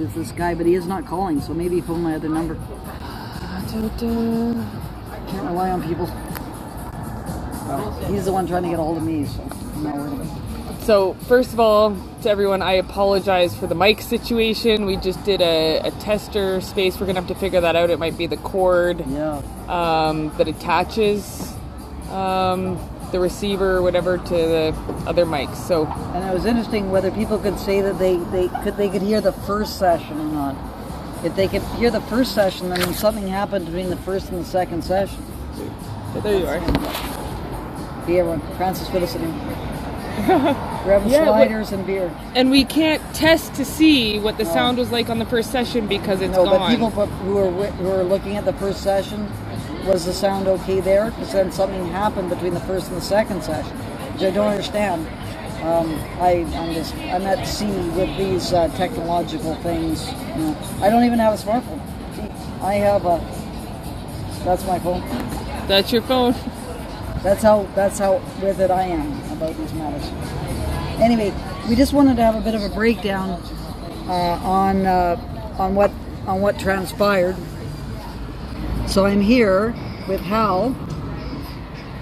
is this guy, but he is not calling, so maybe he phoned my other number. Can't rely on people. He's the one trying to get a hold of me, so I'm not worried about it. So, first of all, to everyone, I apologize for the mic situation. We just did a tester space. We're going to have to figure that out. It might be the cord that attaches the receiver or whatever to the other mics. So, and it was interesting whether people could say that they could hear the first session or not. If they could hear the first session, then something happened between the first and the second session. So there you are. Hey everyone, Frances Widdowson Ms. We're having sliders and beer. And we can't test to see what the sound was like on the first session because it's gone. But people who were looking at the first session, was the sound okay there? Because then something happened between the first and the second session, which I don't understand. I'm at sea with these technological things. You know, I don't even have a smartphone. I have that's my phone. That's your phone. That's how with it I am about these matters. Anyway, we just wanted to have a bit of a breakdown on what transpired. So I'm here with Hal.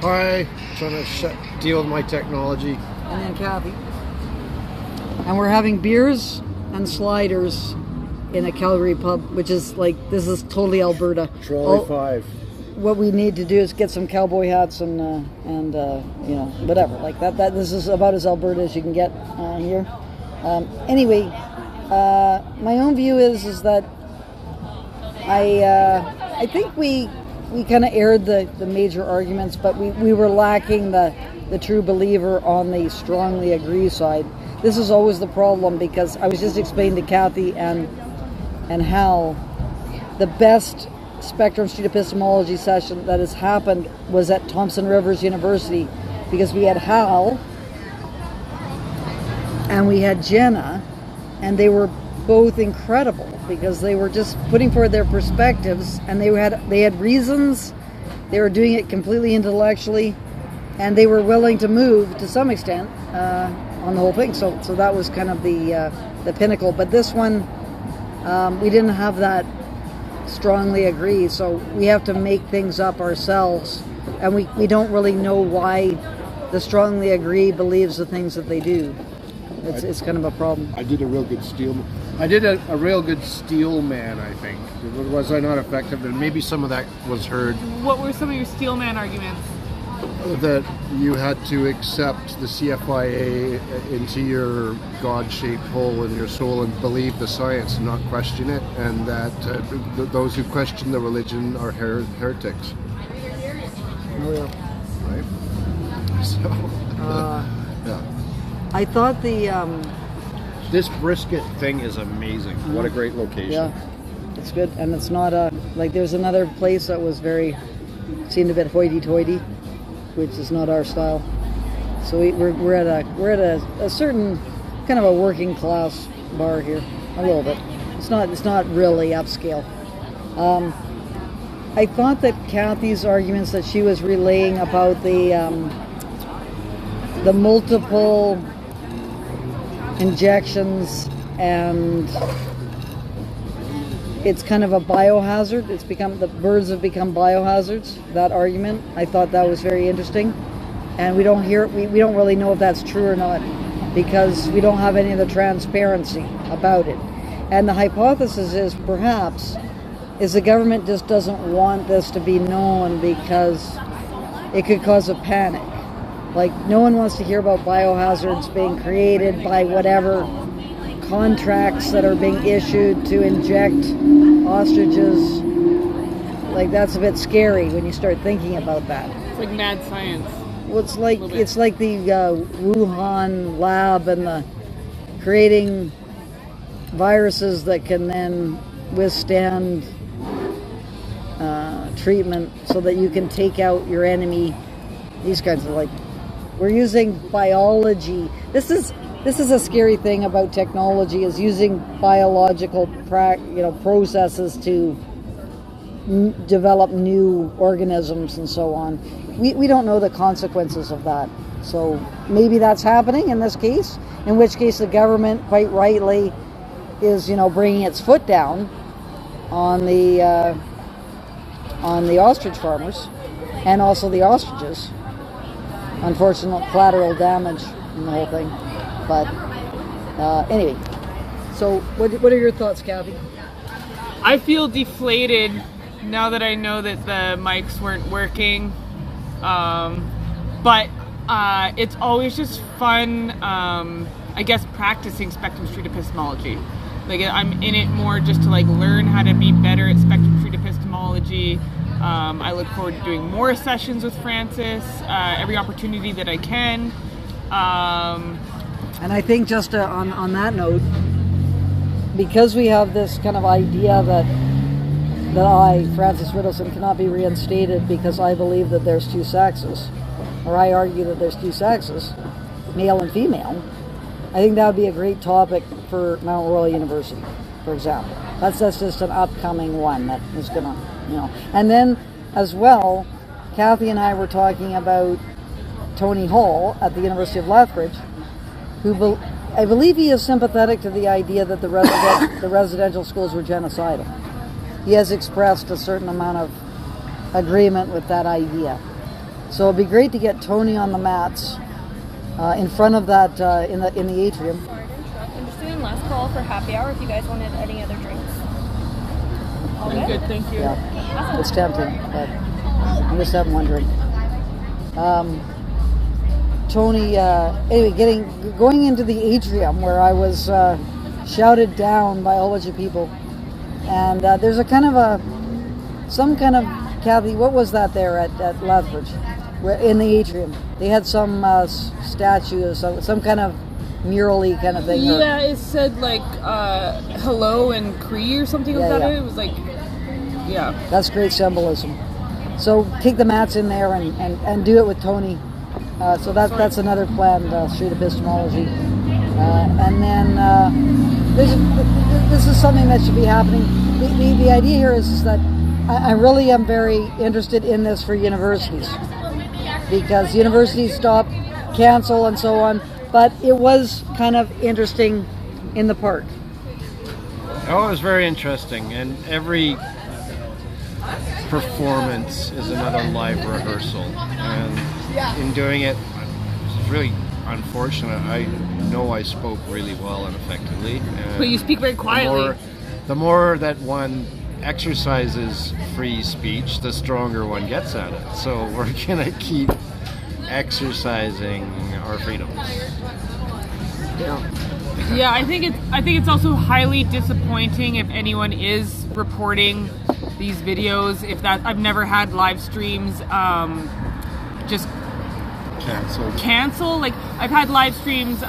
Hi, trying to deal with my technology. And then Kathy. And we're having beers and sliders in a Calgary pub, which is this is totally Alberta. Trolley 5. What we need to do is get some cowboy hats and whatever like that. This is about as Alberta as you can get here. Anyway, my own view is that I think we kind of aired the major arguments, but we were lacking the true believer on the strongly agree side. This is always the problem because I was just explaining to Kathy and Hal the best Spectrum Street Epistemology session that has happened was at Thompson Rivers University because we had Hal and we had Jenna, and they were both incredible because they were just putting forward their perspectives, and they had reasons. They were doing it completely intellectually, and they were willing to move to some extent on the whole thing. So that was kind of the pinnacle. But this one, we didn't have that strongly agree, so we have to make things up ourselves, and we don't really know why the strongly agree believes the things that they do. It's kind of a problem. I did a real good steelman. I think. Was I not effective? And maybe some of that was heard. What were some of your steelman arguments? That you had to accept the CFIA into your God-shaped hole in your soul and believe the science and not question it, and that those who question the religion are heretics. Oh, yeah. Right? So, yeah. I thought this brisket thing is amazing. What a great location. Yeah, it's good, and it's not there's another place that seemed a bit hoity-toity, which is not our style. So we're at a certain kind of a working class bar here, a little bit. It's not really upscale. I thought that Kathy's arguments that she was relaying about the multiple injections, and it's kind of a biohazard. The birds have become biohazards. That argument, I thought that was very interesting, and we don't really know if that's true or not because we don't have any of the transparency about it. And the hypothesis is perhaps the government just doesn't want this to be known because it could cause a panic. Like, no one wants to hear about biohazards being created by whatever contracts that are being issued to inject ostriches. Like, that's a bit scary when you start thinking about that. It's like mad science. Well, it's like the Wuhan lab and the creating viruses that can then withstand treatment so that you can take out your enemy. These kinds of we're using biology. This is a scary thing about technology, is using biological processes to develop new organisms and so on. We don't know the consequences of that. So maybe that's happening in this case, in which case the government quite rightly is, bringing its foot down on the ostrich farmers and also the ostriches. Unfortunate collateral damage in the whole thing. But anyway, so what are your thoughts, Kathy? I feel deflated now that I know that the mics weren't working. But it's always just fun, I guess, practicing Spectrum Street Epistemology. Like, I'm in it more just to learn how to be better at Spectrum Street Epistemology. I look forward to doing more sessions with Frances, every opportunity that I can. And I think just on that note, because we have this kind of idea that I, Frances Widdowson, cannot be reinstated because I believe that there's two sexes, or I argue that there's two sexes, male and female, I think that would be a great topic for Mount Royal University, for example. That's just an upcoming one that is going to, And then, as well, Kathy and I were talking about Tony Hall at the University of Lethbridge, who I believe he is sympathetic to the idea that the residential schools were genocidal. He has expressed a certain amount of agreement with that idea. So it'd be great to get Tony on the mats in front of that in the atrium. Sorry to interrupt. I'm just doing last call for happy hour if you guys wanted any other drinks. All Good, thank you. Yeah, it's tempting, but I'm just having one drink. Tony, anyway, going into the atrium where I was shouted down by a whole bunch of people, and there's some kind of Kathy, what was that there at Lethbridge? In the atrium, they had some statue or some kind of mural-y kind of thing. Yeah, it said hello and Cree or something like that. Yeah. It was yeah. That's great symbolism. So take the mats in there and do it with Tony. So that's another planned street epistemology. And then this is something that should be happening. The idea here is that I really am very interested in this for universities, because universities stop, cancel, and so on. But it was kind of interesting in the park. Oh, it was very interesting, and every performance is another live rehearsal. And in doing it, it's really unfortunate. I know I spoke really well and effectively. But you speak very quietly. The more that one exercises free speech, the stronger one gets at it. So we're gonna keep exercising our freedoms. Yeah, I think it's also highly disappointing if anyone is reporting these videos. I've never had live streams just cancel. I've had live streams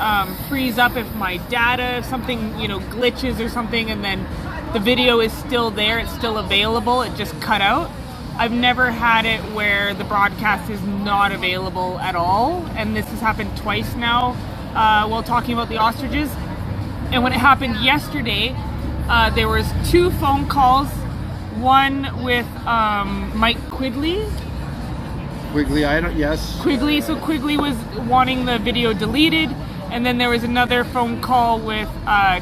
freeze up if my data, if something glitches or something, and then the video is still there, it's still available, it just cut out. I've never had it where the broadcast is not available at all, and this has happened twice now while talking about the ostriches. And when it happened yesterday, there was 2 phone calls, one with Mike Quigley. Quigley, so Quigley was wanting the video deleted, and then there was another phone call with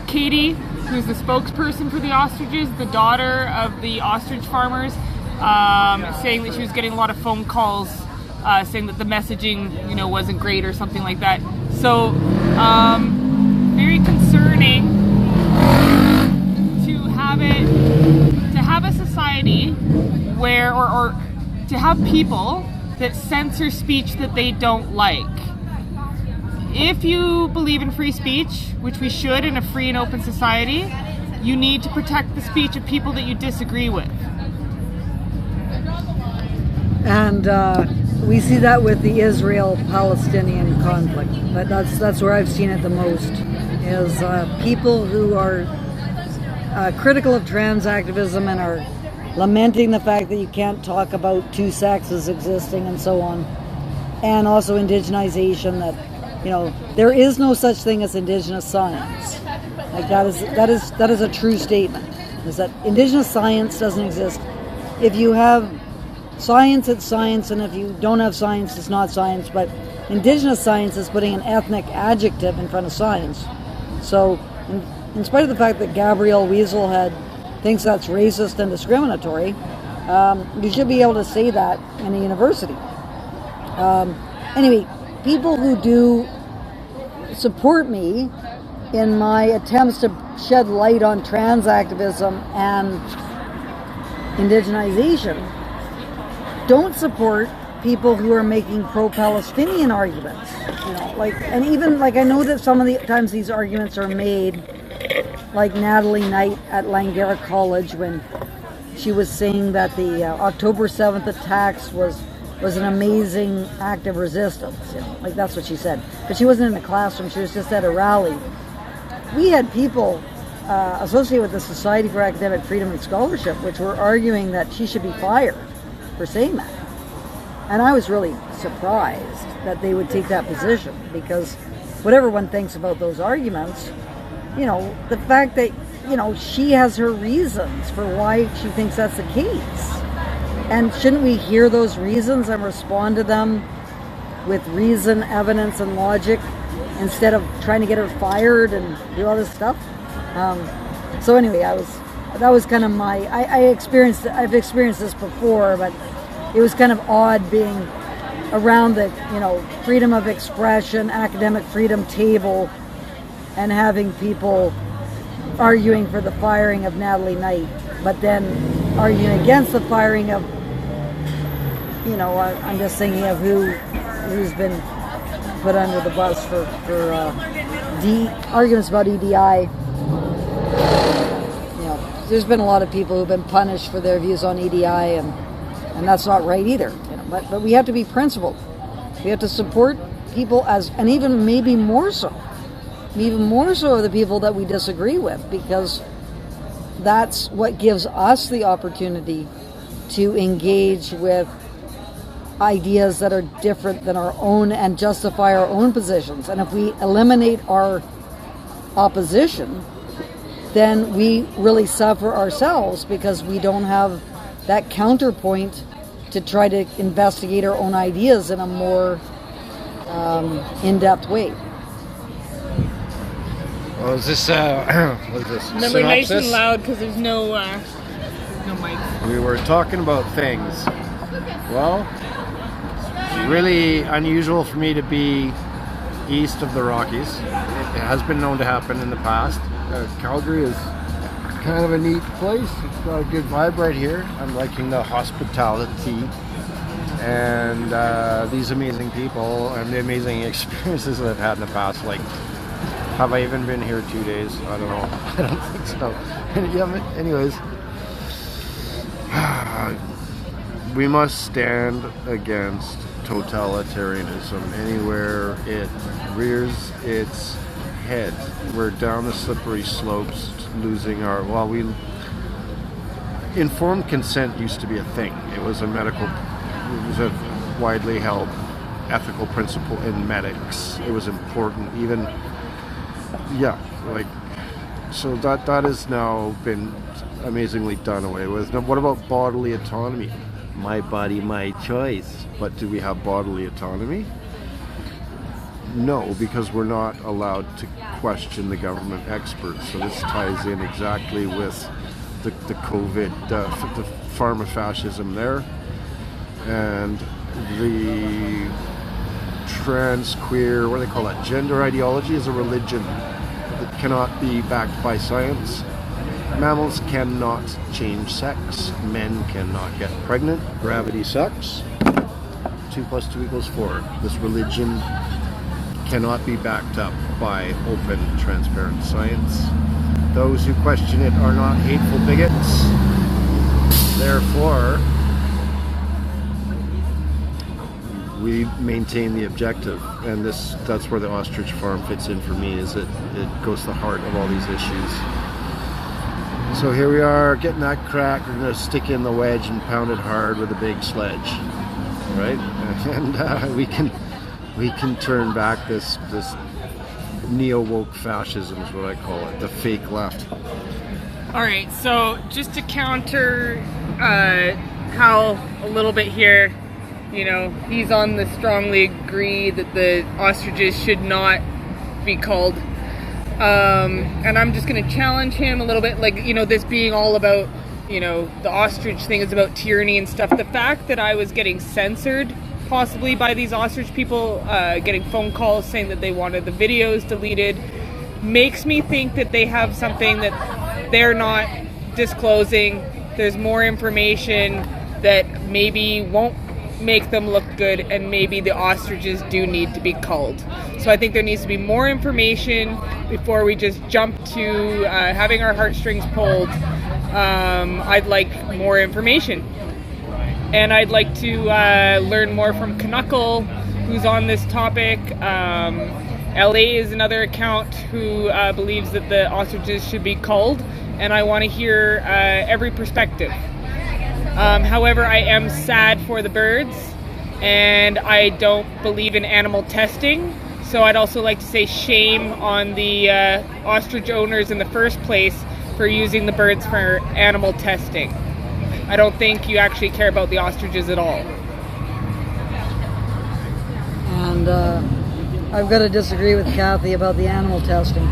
Katie, who's the spokesperson for the ostriches, the daughter of the ostrich farmers, saying that she was getting a lot of phone calls saying that the messaging, wasn't great or something like that. So, very concerning to have a society where, or to have people that censor speech that they don't like. If you believe in free speech, which we should in a free and open society, you need to protect the speech of people that you disagree with. And we see that with the Israel-Palestinian conflict. That's where I've seen it the most, is people who are critical of trans activism and are lamenting the fact that you can't talk about two sexes existing and so on, and also indigenization, that there is no such thing as indigenous science. Like that is a true statement, is that indigenous science doesn't exist. If you have science, it's science, and if you don't have science, it's not science. But indigenous science is putting an ethnic adjective in front of science. So in spite of the fact that Gabrielle Weaselhead thinks that's racist and discriminatory, you should be able to say that in a university. Anyway, people who do support me in my attempts to shed light on trans activism and indigenization don't support people who are making pro-Palestinian arguments. And even I know that some of the times these arguments are made, like Natalie Knight at Langara College when she was saying that the October 7th attacks was an amazing act of resistance. That's what she said. But she wasn't in the classroom, she was just at a rally. We had people associated with the Society for Academic Freedom and Scholarship, which were arguing that she should be fired for saying that. And I was really surprised that they would take that position, because whatever one thinks about those arguments, the fact that, she has her reasons for why she thinks that's the case. And shouldn't we hear those reasons and respond to them with reason, evidence, and logic, instead of trying to get her fired and do all this stuff? So anyway, that was kind of I've experienced this before, but it was kind of odd being around the, freedom of expression, academic freedom table, and having people arguing for the firing of Natalie Knight, but then arguing against the firing of, I'm just thinking of who's been put under the bus for arguments about EDI. There's been a lot of people who've been punished for their views on EDI, and that's not right either. But we have to be principled. We have to support people and even maybe more so the people that we disagree with, because that's what gives us the opportunity to engage with ideas that are different than our own and justify our own positions. And if we eliminate our opposition, then we really suffer ourselves, because we don't have that counterpoint to try to investigate our own ideas in a more in-depth way. Well, is this what is this? Remember, nice synopsis? and loud, because there's no mic. We were talking about things. Well, really unusual for me to be east of the Rockies. It has been known to happen in the past. Calgary is kind of a neat place. It's got a good vibe right here. I'm liking the hospitality and these amazing people and the amazing experiences that I've had in the past. Have I even been here 2 days? I don't know. I don't think so. Yeah, anyways, we must stand against totalitarianism anywhere it rears its head. We're down the slippery slopes, losing our... informed consent used to be a thing. It was a widely held ethical principle in medics. It was important, even... so that has now been amazingly done away with. Now, what about bodily autonomy? My body, my choice. But do we have bodily autonomy? No, because we're not allowed to question the government experts. So this ties in exactly with the COVID, the pharmafascism there, and the trans, queer, what do they call that? Gender ideology is a religion that cannot be backed by science. Mammals cannot change sex. Men cannot get pregnant. Gravity sucks. 2 + 2 = 4. This religion cannot be backed up by open, transparent science. Those who question it are not hateful bigots. Therefore, we maintain the objective, and that's where the Ostrich farm fits in for me, is it goes to the heart of all these issues. So here we are, getting that crack. We're going to stick in the wedge and pound it hard with a big sledge, right? And we can turn back this neo-woke fascism is what I call it, the fake left. All right, so just to counter Hal a little bit here, he's on the strongly agree that the ostriches should not be called And I'm just going to challenge him a little bit, like, this being all about, the ostrich thing is about tyranny and stuff. The fact that I was getting censored possibly by these ostrich people, getting phone calls saying that they wanted the videos deleted, makes me think that they have something that they're not disclosing. There's more information that maybe won't make them look good, and maybe the ostriches do need to be culled. So I think there needs to be more information before we just jump to having our heartstrings pulled. I'd like more information. And I'd like to learn more from Knuckle, who's on this topic. LA is another account who believes that the ostriches should be culled, and I want to hear every perspective. However, I am sad for the birds, and I don't believe in animal testing. So I'd also like to say shame on the ostrich owners in the first place for using the birds for animal testing. I don't think you actually care about the ostriches at all. And I've got to disagree with Kathy about the animal testing.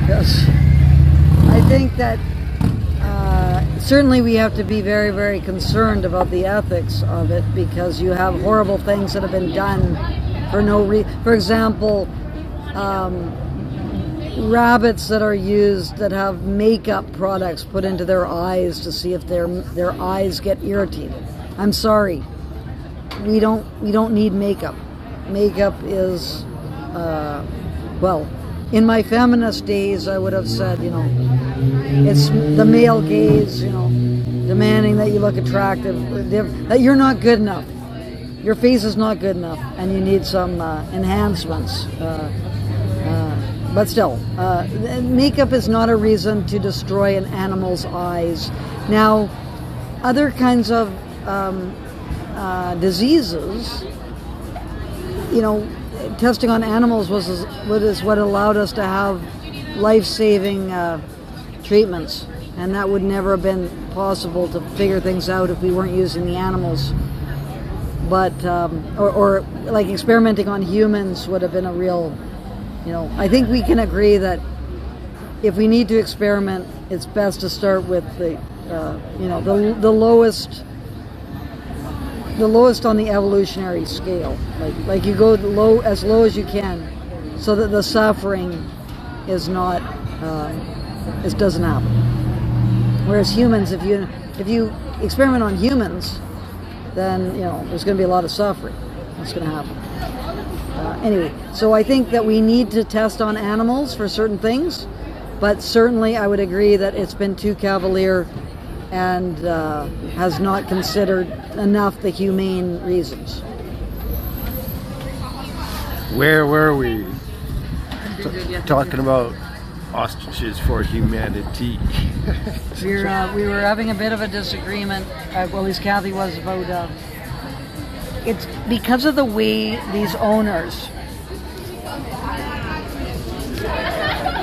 Because I think that certainly we have to be very, very concerned about the ethics of it, because you have horrible things that have been done for no reason. For example, rabbits that are used that have makeup products put into their eyes to see if their eyes get irritated. I'm sorry, we don't need makeup. Makeup is well, in my feminist days, I would have said, it's the male gaze, demanding that you look attractive, that you're not good enough. Your face is not good enough, and you need some enhancements. But still, makeup is not a reason to destroy an animal's eyes. Now, other kinds of diseases, testing on animals was what allowed us to have life-saving treatments, and that would never have been possible to figure things out if we weren't using the animals. But or like experimenting on humans would have been a real, I think we can agree that if we need to experiment, it's best to start with the lowest on the evolutionary scale. Like you go as low as you can, so that the suffering is not it doesn't happen. Whereas humans, if you experiment on humans, then there's going to be a lot of suffering. That's going to happen. Anyway, so I think that we need to test on animals for certain things, but certainly I would agree that it's been too cavalier and has not considered enough the humane reasons. Where were we? Talking about ostriches for humanity. We were having a bit of a disagreement, well, at least Kathy was, about it's because of the way these owners,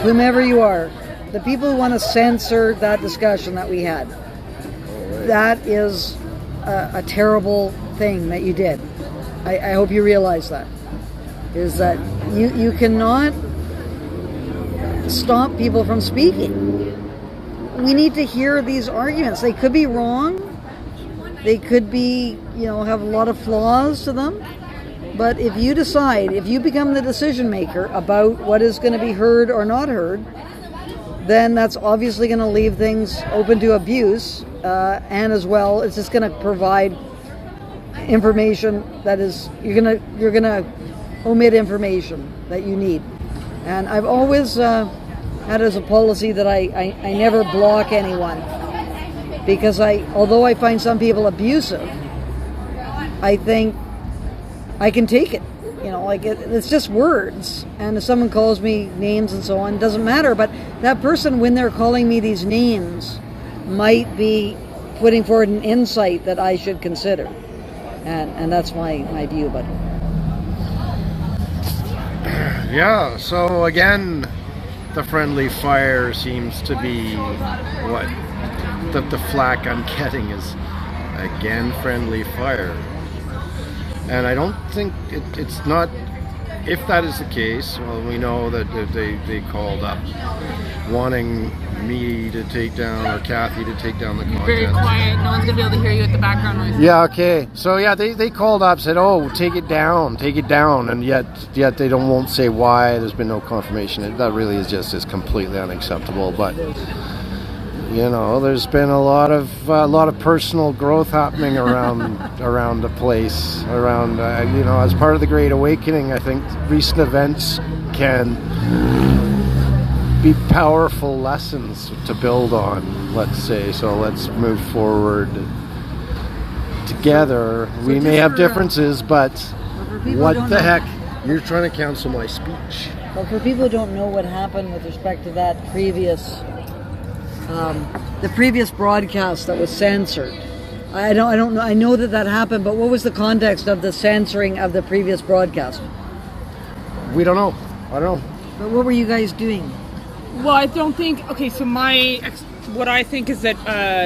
whomever you are, the people who want to censor that discussion that we had, that is a terrible thing that you did. I hope you realize that. Is that you cannot stop people from speaking. We need to hear these arguments. They could be wrong. They could be, have a lot of flaws to them. But if you decide, if you become the decision maker about what is going to be heard or not heard, then that's obviously going to leave things open to abuse. And as well, it's just going to provide information that is, you're going to omit information that you need. And I've always had as a policy that I never block anyone, because although I find some people abusive, I think I can take it. It's just words, and if someone calls me names and so on, it doesn't matter. But that person, when they're calling me these names, might be putting forward an insight that I should consider, and that's my view about it. Yeah, so again, the friendly fire seems to be what the flack I'm getting is, again, friendly fire. And I don't think it's not if that is the case, well, we know that they called up wanting me to take down, or Kathy to take down the content. Very quiet. No one's gonna be able to hear you with the background noise. Yeah, okay. So yeah, they called up, said, "Oh, take it down," and yet they won't say why. There's been no confirmation. That really is completely unacceptable. But there's been a lot of personal growth happening around the place. As part of the Great Awakening, I think recent events can be powerful lessons to build on, let's say. So let's move forward together. We may have differences, but what the heck? You're trying to cancel my speech. But for people who don't know what happened with respect to that previous, the previous broadcast that was censored, I don't know. I know that happened, but what was the context of the censoring of the previous broadcast? We don't know. I don't know. But what were you guys doing? Well, I don't think. Okay, so what I think is that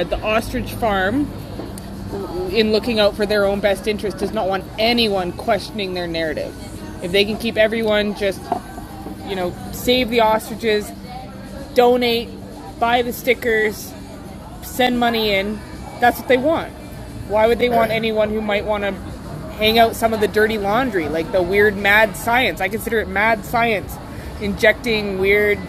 the Ostrich farm, in looking out for their own best interest, does not want anyone questioning their narrative. If they can keep everyone just, save the ostriches, donate, buy the stickers, send money in, that's what they want. Why would they want anyone who might want to hang out some of the dirty laundry, like the weird mad science? I consider it mad science, injecting weird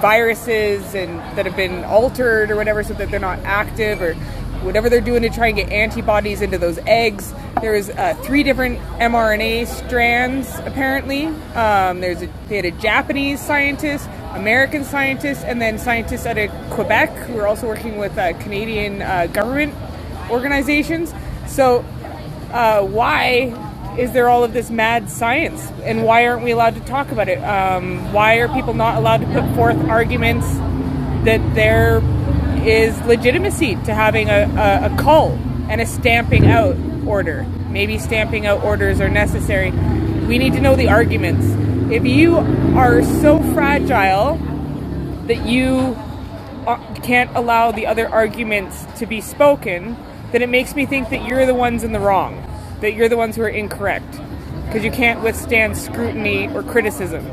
viruses and that have been altered or whatever, so that they're not active, or whatever they're doing to try and get antibodies into those eggs. There's 3 different mRNA strands, apparently. They had a Japanese scientist, American scientist, and then scientists out of Quebec who are also working with Canadian government organizations. So why is there all of this mad science, and why aren't we allowed to talk about it? Why are people not allowed to put forth arguments that there is legitimacy to having a cull and a stamping out order? Maybe stamping out orders are necessary. We need to know the arguments. If you are so fragile that you can't allow the other arguments to be spoken, then it makes me think that you're the ones in the wrong, that you're the ones who are incorrect, because you can't withstand scrutiny or criticism.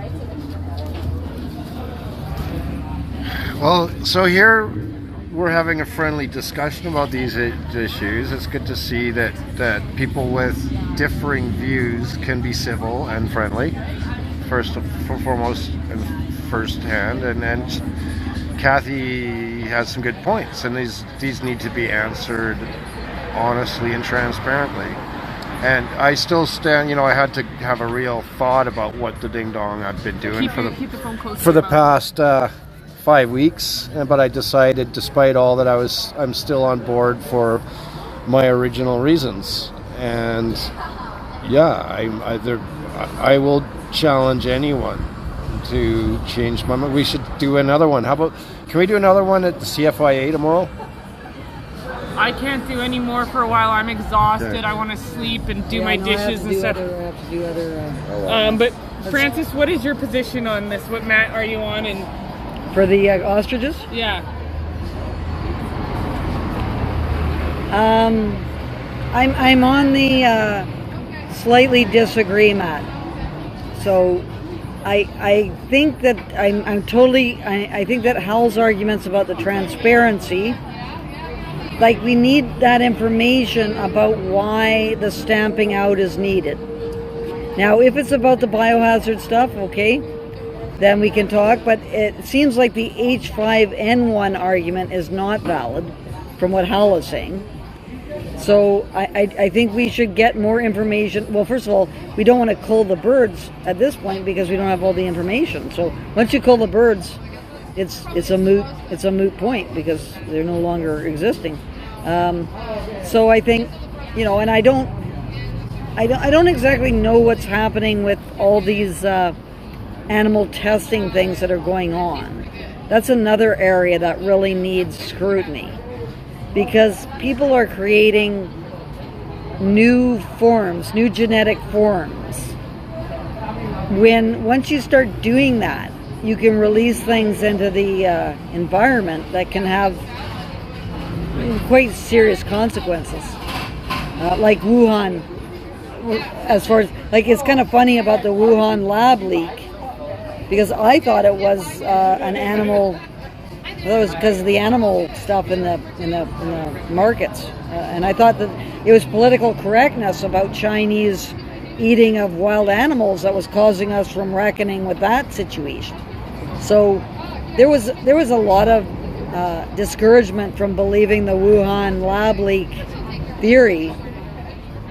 Well, so here we're having a friendly discussion about these issues. It's good to see that people with differing views can be civil and friendly, foremost and first hand, and Kathy has some good points, and these need to be answered honestly and transparently. And I still stand, I had to have a real thought about what the ding-dong I've been doing for the past 5 weeks, but I decided, despite all that, I'm still on board for my original reasons. And I will challenge anyone to change my mind. We should do another one. Can we do another one at the CFIA tomorrow? I can't do any more for a while. I'm exhausted. Okay. I want to sleep and do my dishes and stuff. But Frances, what is your position on this? What mat are you on? And for the ostriches? Yeah. I'm on the slightly disagree mat. So I think that I think that Hal's arguments about the transparency, like, we need that information about why the stamping out is needed. Now, if it's about the biohazard stuff, okay, then we can talk, but it seems like the H5N1 argument is not valid from what Hal is saying. So I think we should get more information. Well, first of all, we don't want to cull the birds at this point because we don't have all the information. So once you cull the birds, it's a moot point because they're no longer existing. So I think, and I don't exactly know what's happening with all these animal testing things that are going on. That's another area that really needs scrutiny, because people are creating new genetic forms. Once you start doing that, you can release things into the environment that can have quite serious consequences. Like Wuhan as far as, like, it's kind of funny about the Wuhan lab leak, because I thought it was an animal. That was because of the animal stuff in the markets, and I thought that it was political correctness about Chinese eating of wild animals that was causing us from reckoning with that situation. So there was a lot of discouragement from believing the Wuhan lab leak theory,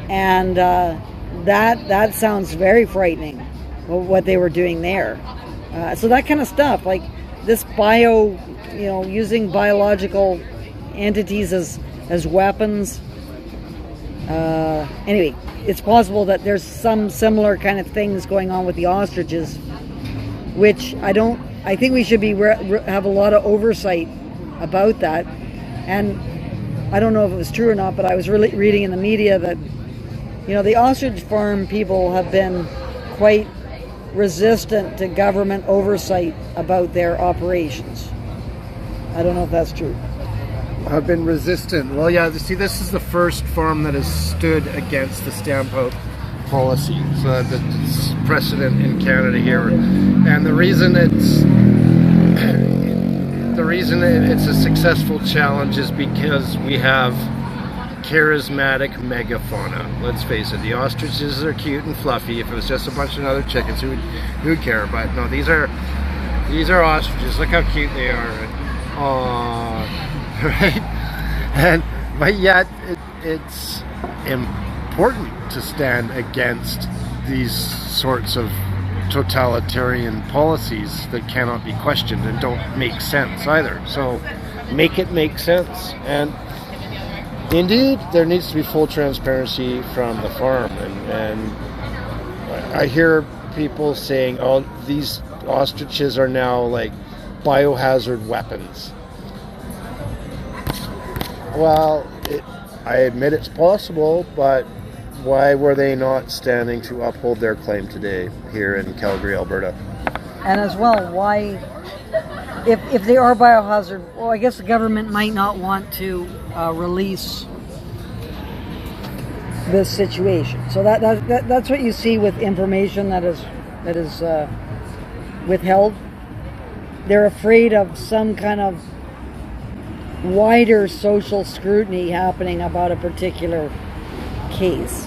and that sounds very frightening, what they were doing there. So that kind of stuff, like this using biological entities as weapons. Anyway, it's possible that there's some similar kind of things going on with the ostriches, which I think we should have a lot of oversight about that. And I don't know if it was true or not, but I was really reading in the media that, the ostrich farm people have been quite resistant to government oversight about their operations. I don't know if that's true. Have been resistant. Well, yeah, see, this is the first farm that has stood against the stamp out policy. So that's precedent in Canada here. And the reason it's a successful challenge is because we have charismatic megafauna. Let's face it, the ostriches are cute and fluffy. If it was just a bunch of other chickens, who'd care? But no, these are ostriches. Look how cute they are. Right? But yet it's important to stand against these sorts of totalitarian policies that cannot be questioned and don't make sense either. So make it make sense. And indeed, there needs to be full transparency from the farm. And I hear people saying, oh, these ostriches are now like biohazard weapons. Well, I admit it's possible, but why were they not standing to uphold their claim today here in Calgary, Alberta? And as well, why, if they are biohazard, well, I guess the government might not want to release this situation. So that's what you see with information that is withheld. They're afraid of some kind of wider social scrutiny happening about a particular case.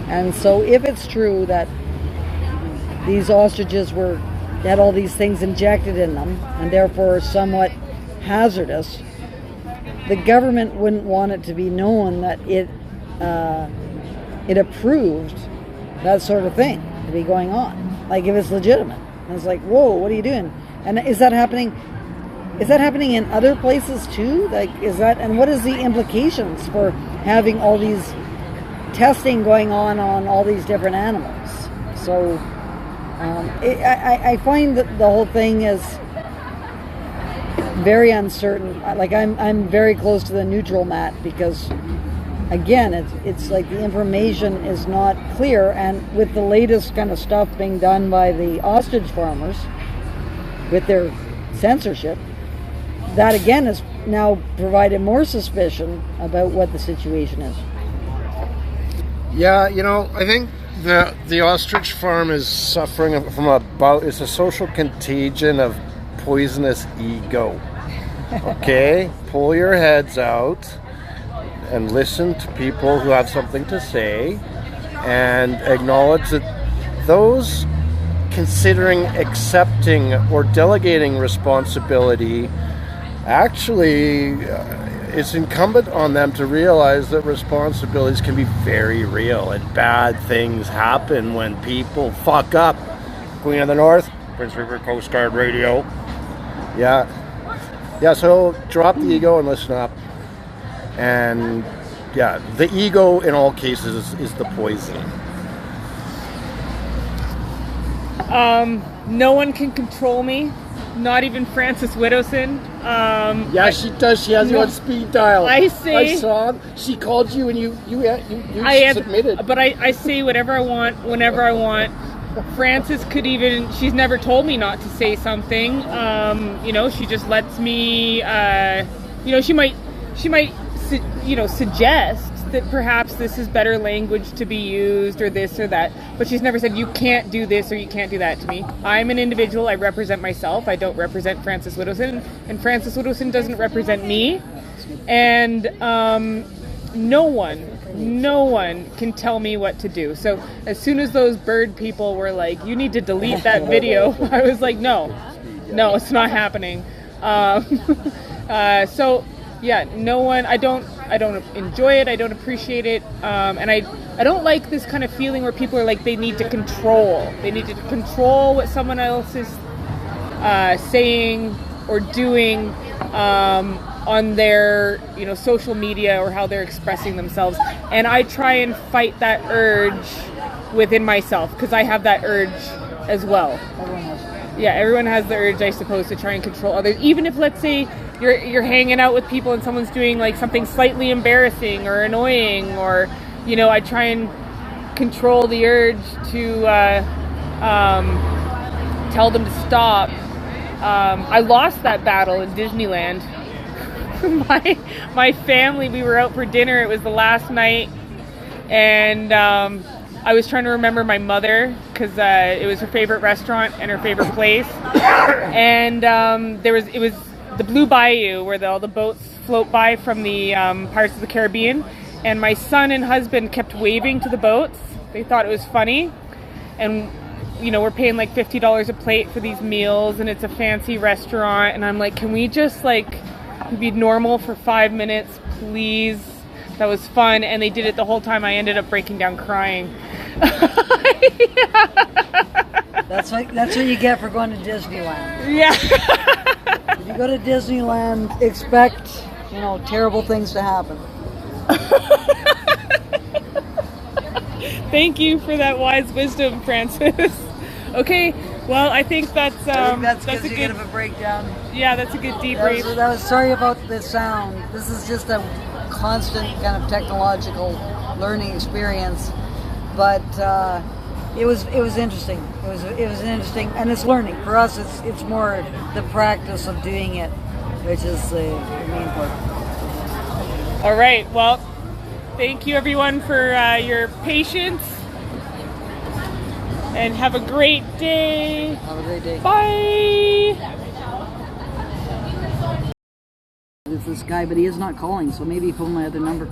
And so if it's true that these ostriches had all these things injected in them and therefore are somewhat hazardous, the government wouldn't want it to be known that it approved that sort of thing to be going on. Like if it's legitimate. And it's like, whoa, what are you doing? And is that happening? Is that happening in other places too? And what is the implications for having all these testing going on all these different animals? So I find that the whole thing is very uncertain. Like I'm very close to the neutral mat because, again, it's like the information is not clear, and with the latest kind of stuff being done by the ostrich farmers with their censorship, that again has now provided more suspicion about what the situation is. Yeah, I think the ostrich farm is suffering from it's a social contagion of poisonous ego. Okay? Pull your heads out and listen to people who have something to say and acknowledge that those considering accepting or delegating responsibility, actually it's incumbent on them to realize that responsibilities can be very real and bad things happen when people fuck up. Queen of the North, Prince Rupert Coast Guard Radio. Yeah, so drop the ego and listen up. And yeah, the ego in all cases is the poison. No one can control me. Not even Frances Widdowson. Yeah, she does. She has you on speed dial. I saw. She called you and you submitted. But I say whatever I want, whenever I want. Frances she's never told me not to say something. She just lets me, she might suggest that perhaps this is better language to be used or this or that, but she's never said you can't do this or you can't do that to me. I'm an individual. I represent myself. I don't represent Frances Widdowson, and Frances Widdowson doesn't represent me. And no one can tell me what to do. So as soon as those bird people were like, you need to delete that video, I was like, no, it's not happening. So yeah, no one, I don't enjoy it. I don't appreciate it. And I don't like this kind of feeling where people are like, they need to control what someone else is saying or doing on their, social media or how they're expressing themselves. And I try and fight that urge within myself, because I have that urge as well. Yeah, everyone has the urge, I suppose, to try and control others. Even if, let's say, you're hanging out with people and someone's doing like something slightly embarrassing or annoying, or I try and control the urge to tell them to stop. I lost that battle in Disneyland. my family, we were out for dinner. It was the last night, and I was trying to remember my mother, because it was her favorite restaurant and her favorite place. And it was the Blue Bayou, where all the boats float by from the parts of the Caribbean. And my son and husband kept waving to the boats. They thought it was funny. And we're paying like $50 a plate for these meals, and it's a fancy restaurant. And I'm like, can we just be normal for 5 minutes, please? That was fun. And they did it the whole time. I ended up breaking down crying. That's what you get for going to Disneyland. Yeah. If you go to Disneyland, expect, terrible things to happen. Thank you for that wise wisdom, Frances. Okay, well, I think that's that's a good good of a breakdown. Yeah, that's a good debrief. That was sorry about the sound. This is just a constant kind of technological learning experience, but it was interesting. It was interesting, and it's learning for us. It's more the practice of doing it, which is the main part. All right. Well, thank you everyone for your patience, and have a great day. Have a great day. Bye. It's this guy, but he is not calling, so maybe phone my other number.